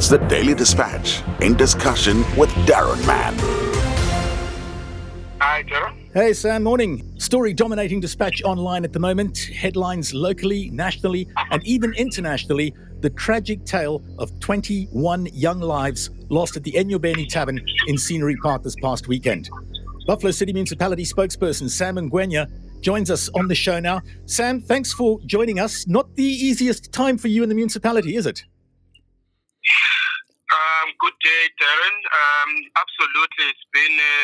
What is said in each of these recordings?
It's the Daily Dispatch in discussion with Darren Mann. Hi, Darren. Hey, Sam, morning. Story dominating Dispatch online at the moment. Headlines locally, nationally, and even internationally. The tragic tale of 21 young lives lost at the ENYOBENI Tavern in Scenery Park this past weekend. Buffalo City Municipality spokesperson Sam Ngwenya joins us on the show now. Sam, thanks for joining us. Not the easiest time for you in the municipality, is it? Good day, Darren. Absolutely. It's been a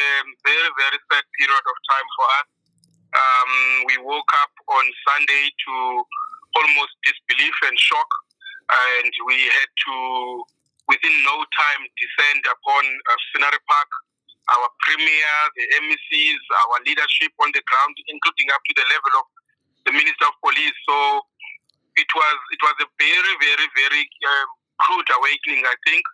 very, very sad period of time for us. We woke up on Sunday to almost disbelief and shock, and we had to, within no time, descend upon Scenery Park, our premier, the MECs, our leadership on the ground, including up to the level of the Minister of Police. So it was a very, very, very crude awakening, I think,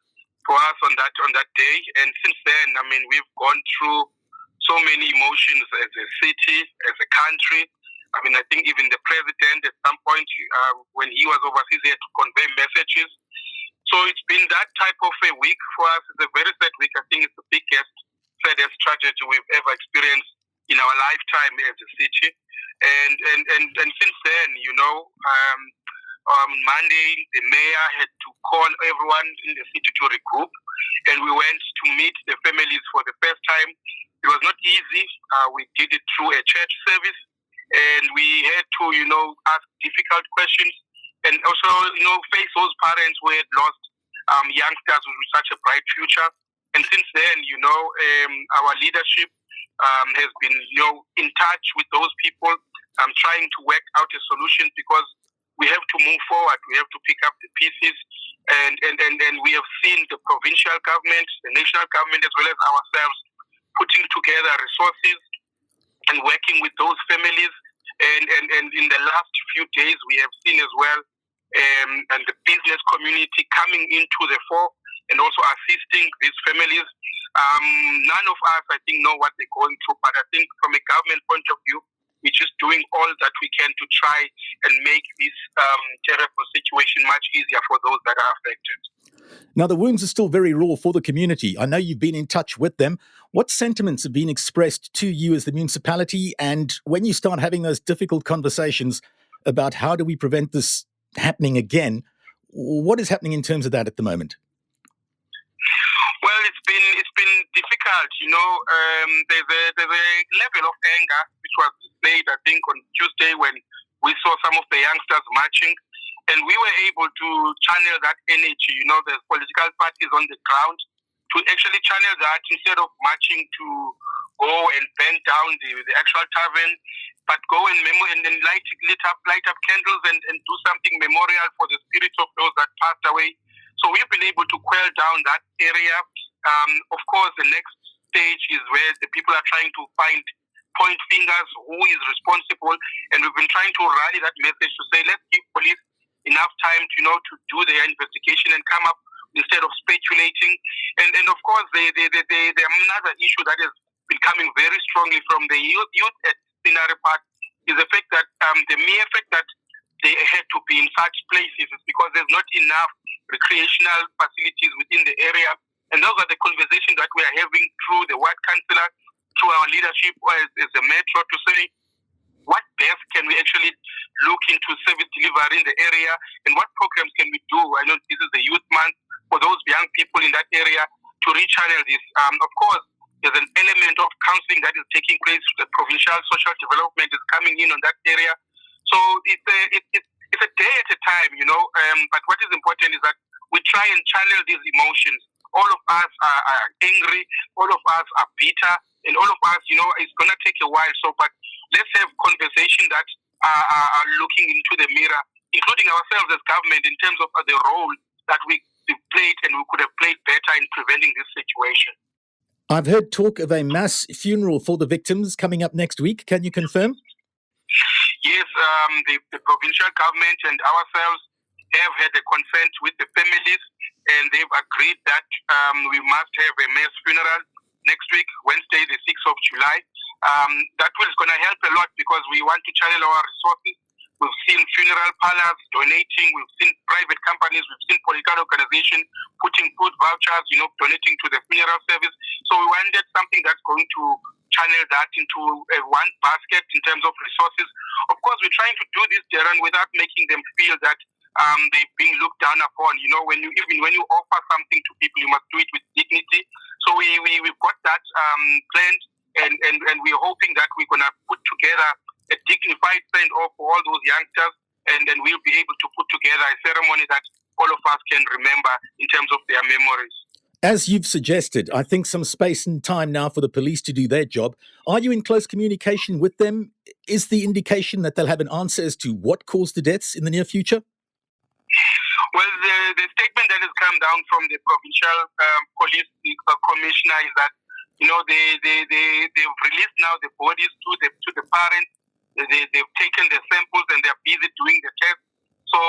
for us on that day. And since then, I mean, we've gone through so many emotions as a city, as a country. I mean, I think even the president at some point, when he was overseas, he had to convey messages. So it's been that type of a week for us. It's a very sad week. I think it's the biggest, saddest tragedy we've ever experienced in our lifetime as a city. And since then, on Monday, the mayor had to call everyone in the city to regroup, and we went to meet the families for the first time. It was not easy. We did it through a church service, and we had to, ask difficult questions, and also, face those parents who had lost youngsters with such a bright future. And since then, our leadership has been, in touch with those people, trying to work out a solution, because we have to move forward. We have to pick up the pieces, and we have seen the provincial government, the national government, as well as ourselves, putting together resources and working with those families. And in the last few days, we have seen as well, and the business community coming into the fore and also assisting these families. None of us, I think, know what they're going through, but I think from a government point of view, we're just doing all that we can to try and make this terrible situation much easier for those that are affected. Now, the wounds are still very raw for the community. I know you've been in touch with them. What sentiments have been expressed to you as the municipality? And when you start having those difficult conversations about how do we prevent this happening again, what is happening in terms of that at the moment? Well, it's been difficult. There's a level of anger which was displayed, I think, on Tuesday when we saw some of the youngsters marching, and we were able to channel that energy. There's political parties on the ground to actually channel that instead of marching to go and burn down the actual tavern, but go and light up candles and do something memorial for the spirits of those that passed away. So we've been able to quell down that area. Of course, the next stage is where the people are trying to point fingers who is responsible, and we've been trying to rally that message to say, let's give police enough time to do their investigation and come up instead of speculating. And of course, the another issue that has been coming very strongly from the youth at Scenery Park is the fact that the mere fact that they had to be in such places is because there's not enough recreational facilities within the area. And those are the conversations that we are having through the ward councillor, through our leadership as the metro, to say what best can we actually look into service delivery in the area, and what programs can we do. I know this is the youth month for those young people in that area to rechannel this. Of course, there's an element of counseling that is taking place. The provincial social development is coming in on that area. So it's a day at a time, but what is important is that we try and channel these emotions. All of us are angry, all of us are bitter, and all of us, it's going to take a while. So, but let's have conversation that are looking into the mirror, including ourselves as government, in terms of the role that we played and we could have played better in preventing this situation. I've heard talk of a mass funeral for the victims coming up next week. Can you confirm? Yes, the provincial government and ourselves have had a consent with the families, and they've agreed that we must have a mass funeral next week, Wednesday, the 6th of July. That is going to help a lot because we want to channel our resources. We've seen funeral parlors donating, we've seen private companies, we've seen political organization, putting food vouchers, donating to the funeral service. So we wanted something that's going to channel that into one basket in terms of resources. Of course, we're trying to do this, Darren, without making them feel that they're being looked down upon. When you offer something to people, you must do it with dignity. So we've got that planned, and we're hoping that we're gonna put together a dignified send-off for all those youngsters, and then we'll be able to put together a ceremony that all of us can remember in terms of their memories. As you've suggested, I think some space and time now for the police to do their job. Are you in close communication with them? Is the indication that they'll have an answer as to what caused the deaths in the near future? Well, the statement that has come down from the provincial police commissioner is that they've released now the bodies to the parents. They've taken the samples and they're busy doing the tests. So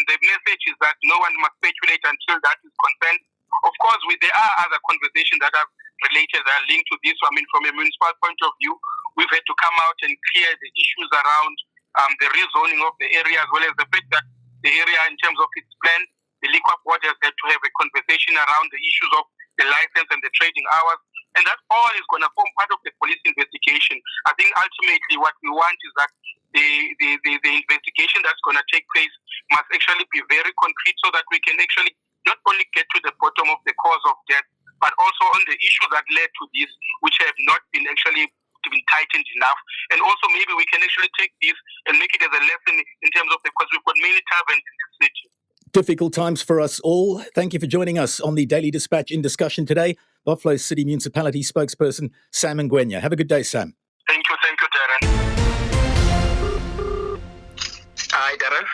the message is that no one must speculate until that is confirmed. Of course, there are other conversations that are related, that are linked to this. I mean, from a municipal point of view, we've had to come out and clear the issues around the rezoning of the area, as well as the fact that the area, in terms of its plan, the liquor board has had to have a conversation around the issues of the license and the trading hours. And that all is going to form part of the police investigation. I think ultimately what we want is that the investigation that's going to take place must actually be very concrete, so that we can actually not only get to the bottom of the cause of death, but also on the issues that led to this, which have not been actually been tightened enough. And also maybe we can actually take this and make it as a lesson in terms of, because we've got many taverns in the city. Difficult times for us all. Thank you for joining us on the Daily Dispatch in discussion today. Buffalo City Municipality spokesperson Sam Ngwenya. Have a good day, Sam. Thank you, Darren. Hi, Darren.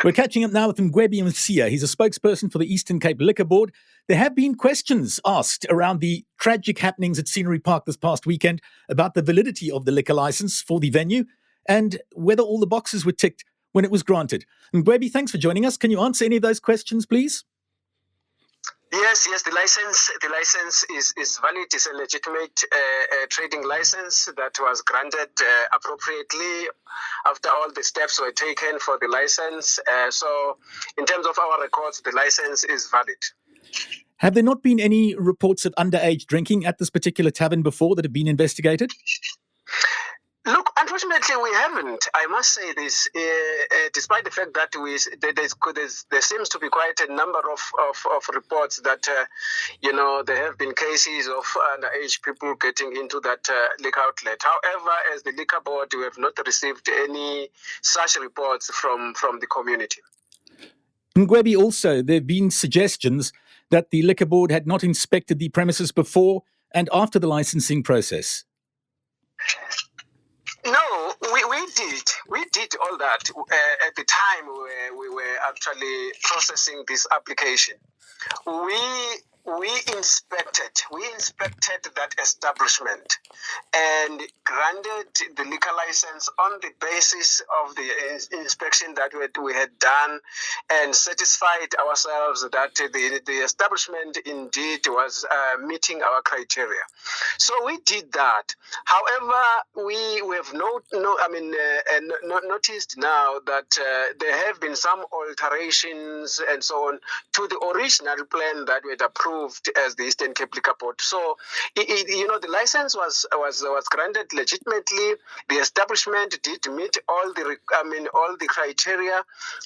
We're catching up now with Ngwebi Msia. He's a spokesperson for the Eastern Cape Liquor Board. There have been questions asked around the tragic happenings at Scenery Park this past weekend about the validity of the liquor license for the venue and whether all the boxes were ticked when it was granted. Ngwebi, thanks for joining us. Can you answer any of those questions, please? Yes. The license is valid. It's a legitimate trading license that was granted appropriately after all the steps were taken for the license. So, in terms of our records, the license is valid. Have there not been any reports of underage drinking at this particular tavern before that have been investigated? Look, unfortunately, we haven't. I must say this, despite the fact that there seems to be quite a number of reports that, there have been cases of underage people getting into that liquor outlet. However, as the liquor board, we have not received any such reports from the community. Ngwebi, also, there have been suggestions that the liquor board had not inspected the premises before and after the licensing process. No, we did. We did all that at the time we were actually processing this application. We inspected that establishment and granted the liquor license on the basis of the inspection that we had done, and satisfied ourselves that the establishment indeed was meeting our criteria. So we did that. However, we have noticed now that there have been some alterations and so on to the original plan that we had approved as the Eastern Cape Liquor Board. So, the license was granted legitimately. The establishment did meet all the criteria,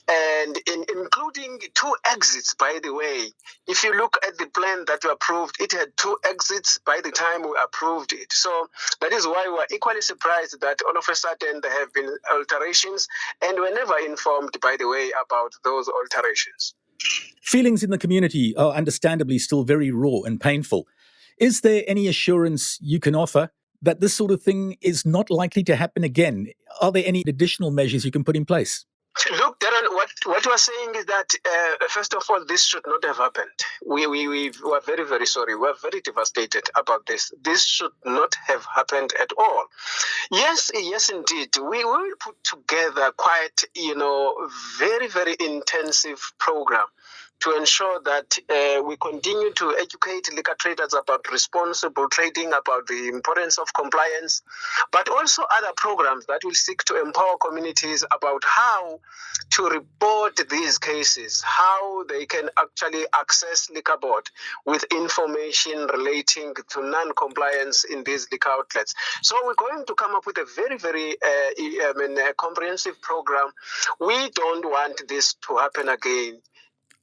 and including 2 exits. By the way, if you look at the plan that we approved, it had 2 exits by the time we approved it. So that is why we are equally surprised that all of a sudden there have been alterations, and we're never informed, by the way, about those alterations. Feelings in the community are understandably still very raw and painful. Is there any assurance you can offer that this sort of thing is not likely to happen again? Are there any additional measures you can put in place? Look, Darren, what we're saying is that, first of all, this should not have happened. We were very, very sorry. We're very devastated about this. This should not have happened at all. Yes, indeed. We will put together quite, very, very intensive program to ensure that we continue to educate liquor traders about responsible trading, about the importance of compliance, but also other programs that will seek to empower communities about how to report these cases, how they can actually access Liquor Board with information relating to non-compliance in these liquor outlets. So we're going to come up with a very, very comprehensive program. We don't want this to happen again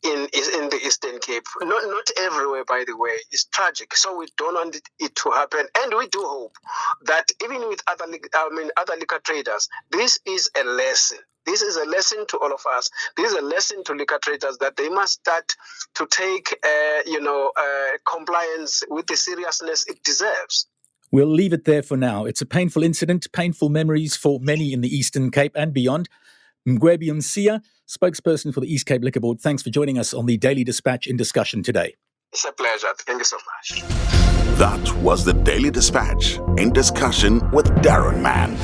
in the Eastern Cape. Not everywhere, by the way. It's tragic. So we don't want it to happen. And we do hope that even with other liquor traders, this is a lesson. This is a lesson to all of us. This is a lesson to liquor traders that they must start to take, compliance with the seriousness it deserves. We'll leave it there for now. It's a painful incident, painful memories for many in the Eastern Cape and beyond. Mgwebi Msia, spokesperson for the East Cape Liquor Board, thanks for joining us on the Daily Dispatch in Discussion today. It's a pleasure. Thank you so much. That was the Daily Dispatch in Discussion with Darren Mann.